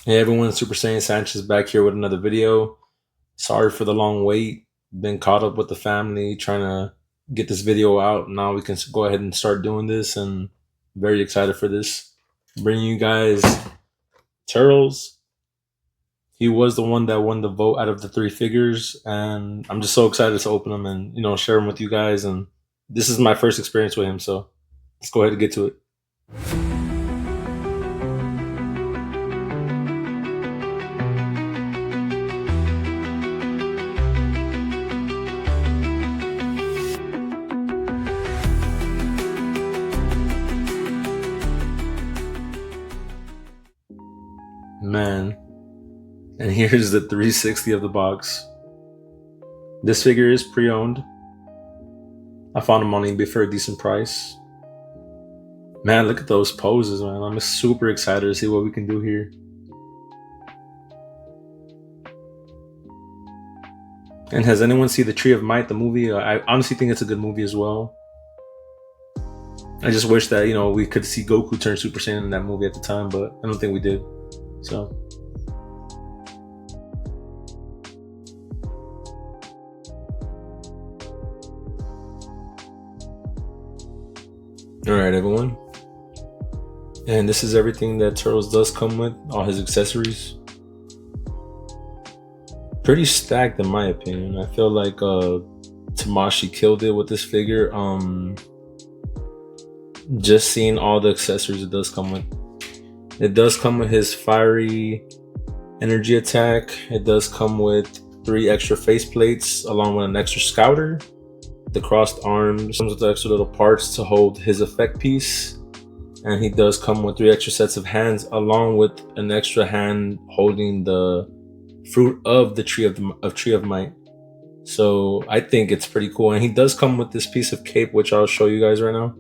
Hey everyone, Super Saiyan Sanchez back here with another video. Sorry for the long wait. Been caught up with the family trying to get this video out. Now we can go ahead and start doing this, and very excited for this. Bringing you guys Turles. He was the one that won the vote out of the three figures, and I'm just so excited to open them and share them with you guys. And this is my first experience with him, so let's go ahead and get to it. Man, and here's the 360 of the box. This figure is pre-owned. I found him on eBay for a decent price. Man, look at those poses, man. I'm super excited to see what we can do here. And has anyone seen the Tree of Might, the movie? I honestly think it's a good movie as well. I just wish that, we could see Goku turn Super Saiyan in that movie at the time, but I don't think we did. So. Alright, everyone. And this is everything that Turles does come with, all his accessories. Pretty stacked in my opinion. I feel like Tamashi killed it with this figure. Just seeing all the accessories it does come with. It does come with his fiery energy attack. It does come with 3 extra face plates along with an extra scouter. The crossed arms comes with the extra little parts to hold his effect piece. And he does come with 3 extra sets of hands along with an extra hand holding the fruit of the Tree of Might. So I think it's pretty cool. And he does come with this piece of cape, which I'll show you guys right now.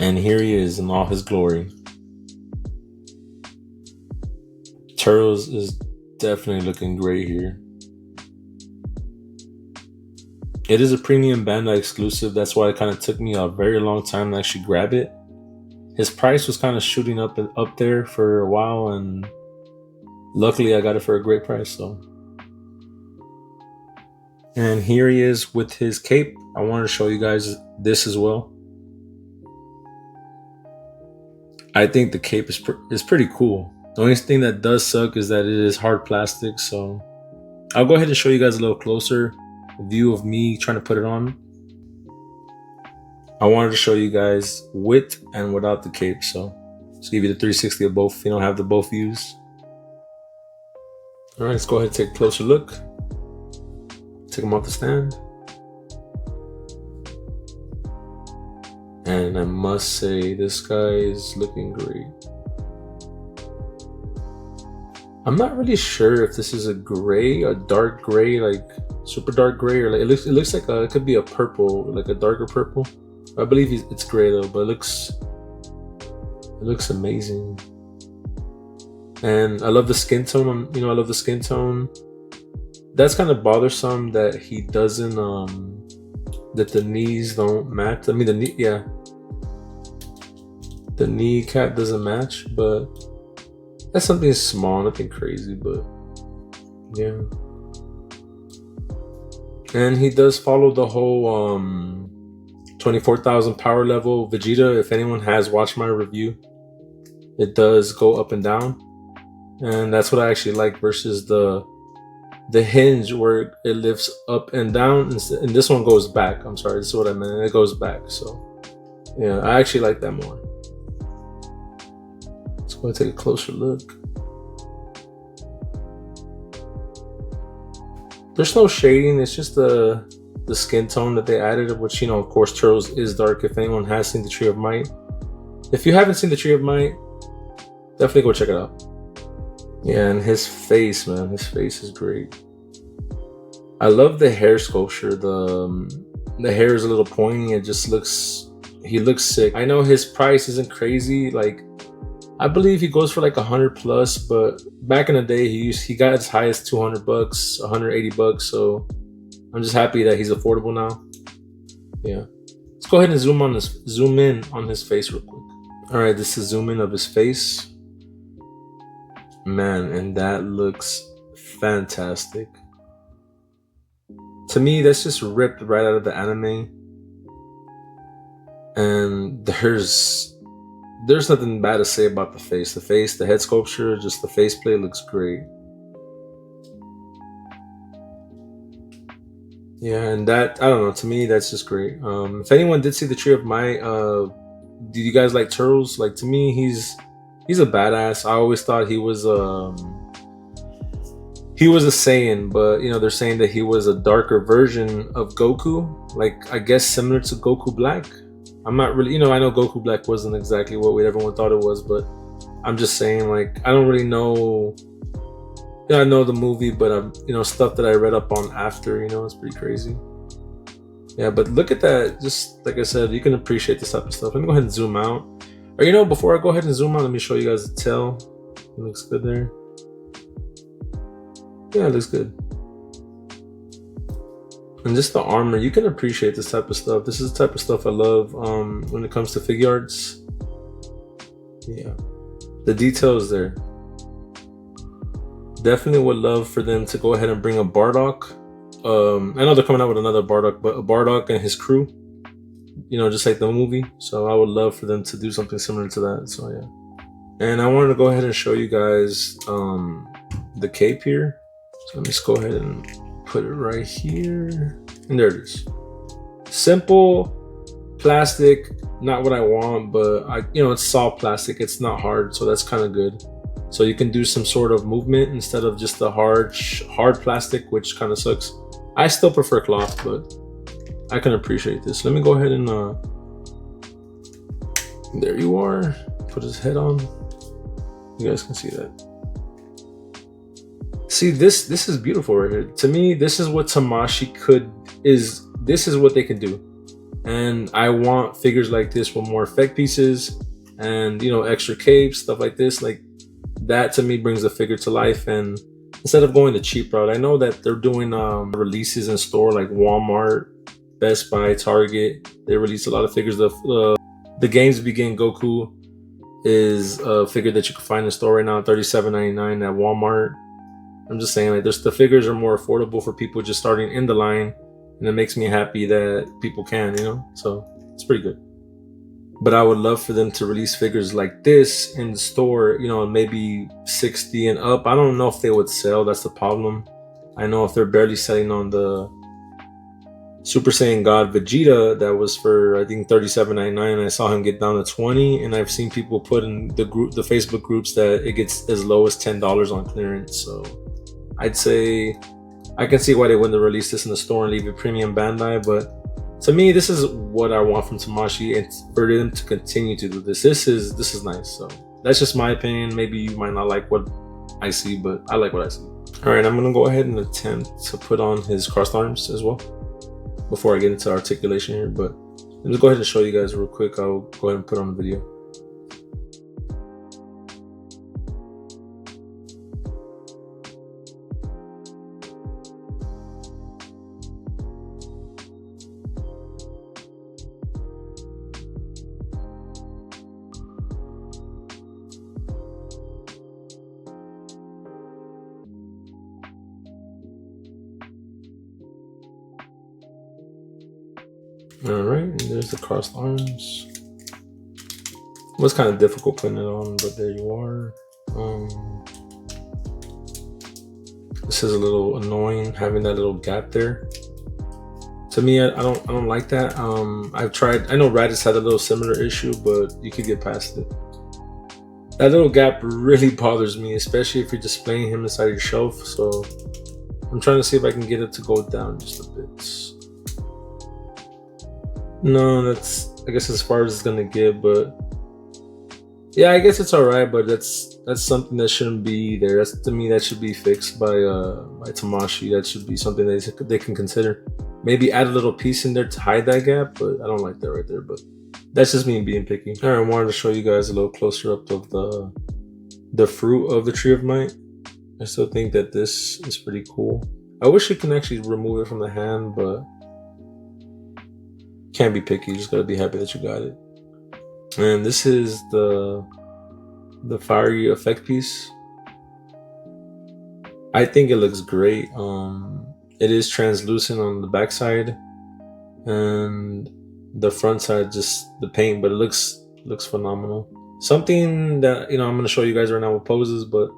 And here he is in all his glory. Turles is definitely looking great here. It is a premium Bandai exclusive. That's why it kind of took me a very long time to actually grab it. His price was kind of shooting up there for a while, and luckily I got it for a great price. So, and here he is with his cape. I wanted to show you guys this as well. I think the cape is pretty cool. The only thing that does suck is that it is hard plastic, so I'll go ahead and show you guys a little closer view of me trying to put it on. I wanted to show you guys with and without the cape, so just give you the 360 of both if you don't have the both views. Alright, let's go ahead and take a closer look. Take them off the stand. And I must say, this guy is looking great. I'm not really sure if this is a gray, a dark gray, like super dark gray, or like it looks like it could be a purple, like a darker purple. I believe it's gray though, but it looks amazing. And I love the skin tone. I love the skin tone. That's kind of bothersome that he doesn't that the knees don't match. I mean the kneecap doesn't match, but that's something small, nothing crazy, but yeah. And he does follow the whole 24,000 power level Vegeta. If anyone has watched my review, it does go up and down, and that's what I actually like versus the hinge where it lifts up and down, and this one goes back. I'm sorry, this is what I meant. It goes back. So yeah, I actually like that more. Let's go and take a closer look. There's no shading. It's just the the skin tone that they added, which, you know, of course, Turles is dark. If anyone has seen the Tree of Might, if you haven't seen the Tree of Might, definitely go check it out. Yeah, and his face, man, his face is great. I love the hair sculpture. The hair is a little pointy. It just looks, he looks sick. I know his price isn't crazy. Like, I believe he goes for like 100 plus, but back in the day, he got as high as 200 bucks, 180 bucks. So I'm just happy that he's affordable now. Yeah, let's go ahead and zoom in on his face real quick. All right, this is zoom in of his face. Man, and that looks fantastic. To me, that's just ripped right out of the anime. And there's nothing bad to say about the face. The face, the head sculpture, just the faceplate looks great. Yeah, and that, I don't know, to me, that's just great. If anyone did see the Tree of Might, did you guys like Turles? Like, to me, he's a badass. I always thought he was a Saiyan, but, you know, they're saying that he was a darker version of Goku, like, I guess similar to Goku Black. I'm not really, you know, I know Goku Black wasn't exactly what everyone thought it was, but I'm just saying, like, I don't really know. Yeah, I know the movie, but you know, stuff that I read up on after, you know, it's pretty crazy. Yeah, but look at that. Just like I said, you can appreciate this type of stuff. Let me go ahead and zoom out. Or, you know, before I go ahead and zoom out, let me show you guys the tail. It looks good there. Yeah, it looks good. And just the armor, you can appreciate this type of stuff. This is the type of stuff I love when it comes to Figuarts. Yeah, the details there. Definitely would love for them to go ahead and bring a Bardock. I know they're coming out with another Bardock, but a Bardock and his crew, you know, just like the movie. So I would love for them to do something similar to that. So yeah. And I wanted to go ahead and show you guys the cape here. So let me just go ahead and put it right here. And there it is. Simple plastic, not what I want, but you know, it's soft plastic. It's not hard, so that's kind of good. So you can do some sort of movement instead of just the hard plastic, which kind of sucks. I still prefer cloth, but I can appreciate this. Let me go ahead and there you are. Put his head on. You guys can see that. See, this is beautiful right here. To me, this is what Tamashii this is what they can do. And I want figures like this with more effect pieces and, you know, extra capes, stuff like this. Like, that to me brings the figure to life. And instead of going the cheap route, I know that they're doing releases in store like Walmart, Best Buy, Target. They release a lot of figures. The Games Begin Goku is a figure that you can find in the store right now, $37.99 at Walmart. I'm just saying, like, the figures are more affordable for people just starting in the line, and it makes me happy that people can, you know, so it's pretty good. But I would love for them to release figures like this in the store, you know, maybe 60 and up. I don't know if they would sell. That's the problem. I know if they're barely selling on the Super Saiyan God Vegeta, that was for, I think, $37.99. I saw him get down to $20, and I've seen people put in the Facebook groups that it gets as low as $10 on clearance. So I'd say I can see why they wouldn't release this in the store and leave it premium Bandai, but to me, this is what I want from Tamashii, and for them to continue to do this. This is nice. So that's just my opinion. Maybe you might not like what I see, but I like what I see. All right, I'm gonna go ahead and attempt to put on his crossed arms as well before I get into articulation here. But let me go ahead and show you guys real quick. I'll go ahead and put on the video. All right, and there's the crossed arms. It was kind of difficult putting it on, but there you are. This is a little annoying having that little gap there. To me, I don't like that. I've tried. I know Raditz had a little similar issue, but you could get past it. That little gap really bothers me, especially if you're displaying him inside your shelf. So I'm trying to see if I can get it to go down just a bit. No, that's I guess as far as it's gonna get, but yeah, I guess it's all right. But that's something that shouldn't be there. That's to me that should be fixed by Tamashi. That should be something they can consider. Maybe add a little piece in there to hide that gap, but I don't like that right there. But that's just me being picky. All right, I wanted to show you guys a little closer up of the fruit of the Tree of Might. I still think that this is pretty cool. I wish you can actually remove it from the hand, but can't be picky. You just gotta be happy that you got it. And this is the fiery effect piece. I think it looks great. It is translucent on the backside, and the front side just the paint, but it looks phenomenal. Something that I'm gonna show you guys right now with poses, but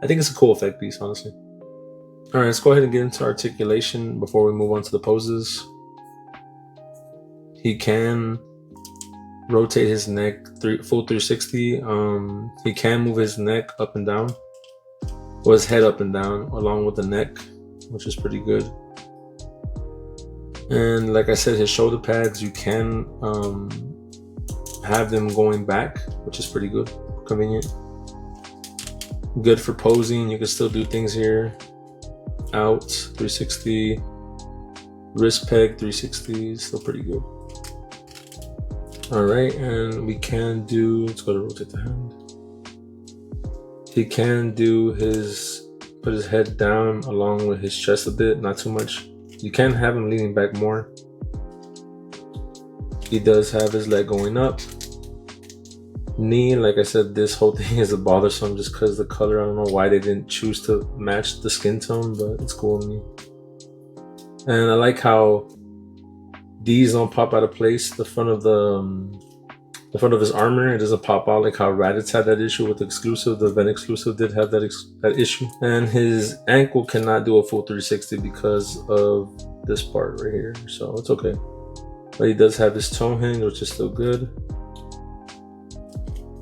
I think it's a cool effect piece, honestly. All right, let's go ahead and get into articulation before we move on to the poses. He can rotate his neck full 360. He can move his neck up and down, or his head up and down, along with the neck, which is pretty good. And like I said, his shoulder pads, you can have them going back, which is pretty good, convenient. Good for posing. You can still do things here. Out 360, wrist peg 360, still pretty good. All right, and we can do, let's go to rotate the hand. He can do put his head down along with his chest a bit, not too much. You can have him leaning back more. He does have his leg going up. Knee, like I said, this whole thing is a bothersome just because the color, I don't know why they didn't choose to match the skin tone, but it's cool with me. And I like how these don't pop out of place. The front of his armor, it doesn't pop out like how Raditz had that issue with the exclusive. The Ven exclusive did have that issue. And his ankle cannot do a full 360 because of this part right here, so it's okay. But he does have his toe hinge, which is still good.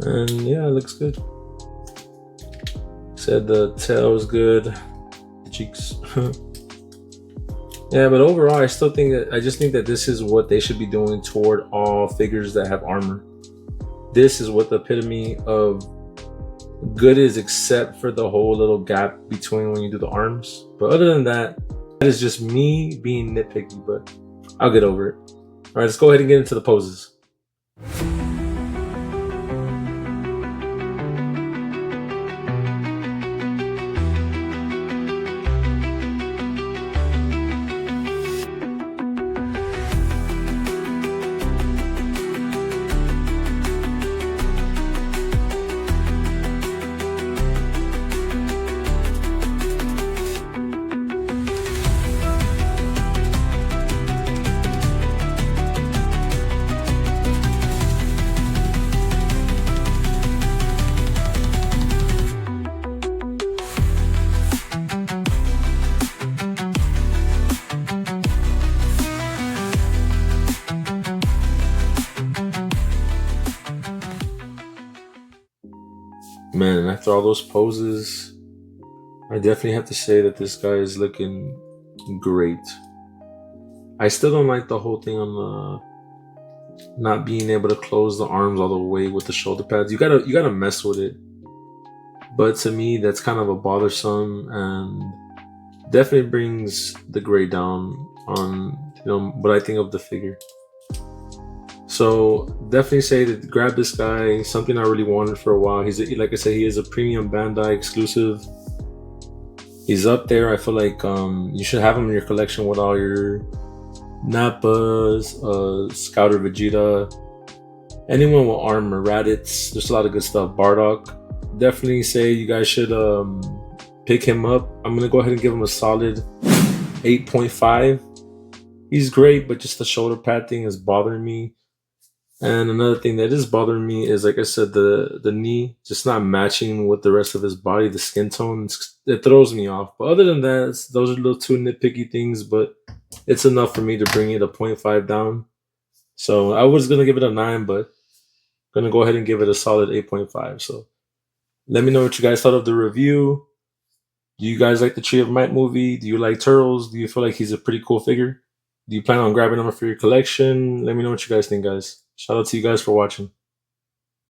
And yeah, it looks good. Said the tail is good, the cheeks. Yeah, but overall, I just think that this is what they should be doing toward all figures that have armor. This is what the epitome of good is, except for the whole little gap between when you do the arms. But other than that, that is just me being nitpicky, but I'll get over it. All right, let's go ahead and get into the poses. Man, after all those poses, I definitely have to say that this guy is looking great. I still don't like the whole thing on the not being able to close the arms all the way with the shoulder pads. You gotta mess with it. But to me, that's kind of a bothersome and definitely brings the grade down on what I think of the figure. So definitely say that grab this guy. Something I really wanted for a while. Like I said, he is a premium Bandai exclusive. He's up there. I feel like you should have him in your collection with all your Nappas, Scouter Vegeta, anyone with armor, Raditz. There's a lot of good stuff. Bardock. Definitely say you guys should pick him up. I'm gonna go ahead and give him a solid 8.5. He's great, but just the shoulder pad thing is bothering me. And another thing that is bothering me is, like I said, the knee just not matching with the rest of his body, the skin tone. It throws me off. But other than that, those are little two nitpicky things, but it's enough for me to bring it a 0.5 down. So I was going to give it a 9, but I'm going to go ahead and give it a solid 8.5. So let me know what you guys thought of the review. Do you guys like the Tree of Might movie? Do you like Turles? Do you feel like he's a pretty cool figure? Do you plan on grabbing them for your collection? Let me know what you guys think, guys. Shout out to you guys for watching.